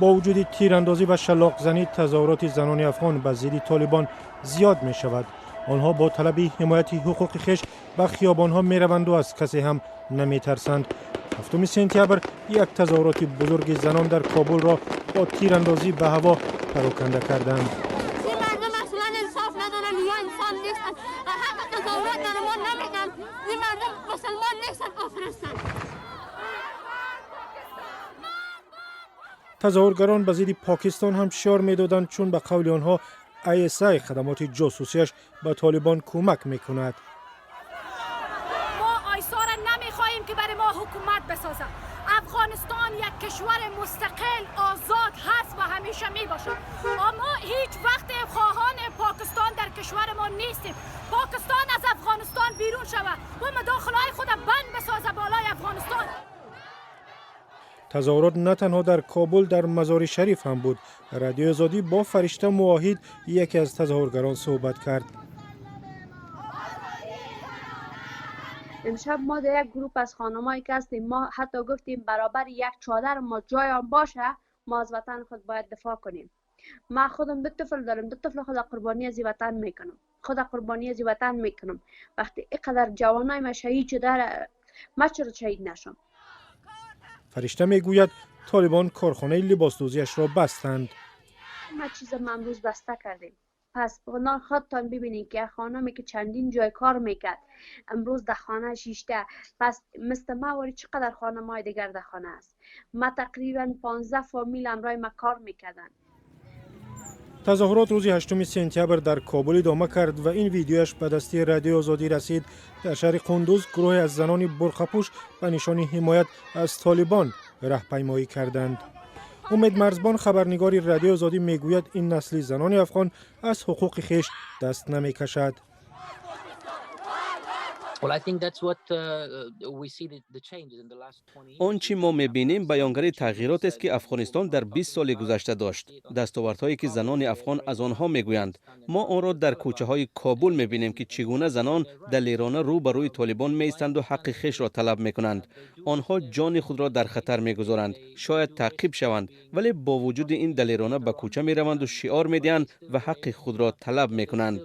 با وجود تیراندازی و شلاق زنی تظاهرات زنان افغان به ضد طالبان زیاد می شود. آنها با طلب حمایت حقوق خویش به خیابانها می روند و از کسی هم نمی ترسند. 7 سپتامبر یک تظاهرات بزرگ زنان در کابل را با تیراندازی به هوا پراکنده کردند. تظاهرگران به ضد پاکستان هم شعار می‌دادند چون به قول آنها ISI خدمات جاسوسیش به طالبان کمک می‌کند. ما آیسا را نمی‌خواهیم که برای ما حکومت بسازد. افغانستان یک کشور مستقل آزاد هست و همیشه میباشد. اما هیچ وقت خواهان پاکستان در کشور ما نیستیم. پاکستان از افغانستان بیرون شود و مداخله‌های خود بند بسازه بالای افغانستان. تظاهرات نه تنها در کابل، در مزار شریف هم بود. رادیو آزادی با فرشته موحد یکی از تظاهرگران صحبت کرد. امشب ما در یک گروپ از خانمایی که هستیم، ما حتی گفتیم برابر یک چادر ما جای آن باشه، ما از وطن خود باید دفاع کنیم. ما خودم 2 طفل دارم، 2 طفل خود قربانی از وطن میکنم، وقتی اینقدر جوانای ما شهید شده، ما چرا شهید نشم؟ فرشته میگوید طالبان کارخانه لباسدوزیش را بستند. ما چیز ما امروز بسته کردیم. پس اونا خودتان ببینید که خانمی که چندین جای کار میکرد امروز در خانه شیشته. پس مثل ما ولی چقدر خانم‌های دیگر در خانه است. ما تقریبا 15 فامیل همراه ما کار میکردن. تظاهرات روز 8 سپتامبر در کابل ادامه کرد و این ویدیویش به دستی رادیو آزادی رسید. در شهر قندوز گروه از زنان برقپوش به نشان حمایت از طالبان راهپیمایی کردند. امید مرزبان خبرنگار رادیو آزادی میگوید این نسل زنان افغان از حقوق خویش دست نمیکشد. آنچه ما می‌بینیم بیانگر تغییرات است که افغانستان در 20 سال گذشته داشت. دستاوردهایی که زنان افغان از آنها میگویند. ما آن را در کوچه‌های کابل می‌بینیم که چگونه زنان دلیرانه رو به روی طالبان می‌ایستند و حق خویش را طلب می‌کنند. آنها جان خود را در خطر می‌گذارند. شاید تعقیب شوند، ولی با وجود این دلیرانه به کوچه می‌روند و شعار می‌دهند و حق خود را طلب می‌کنند.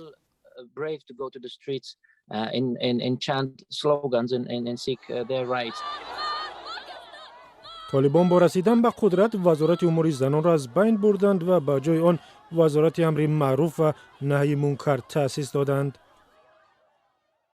طالبان با رسیدن به قدرت وزارت امور زنان را از بین بردند و به جای آن وزارت امر معروف و نهی منکر تأسیس دادند.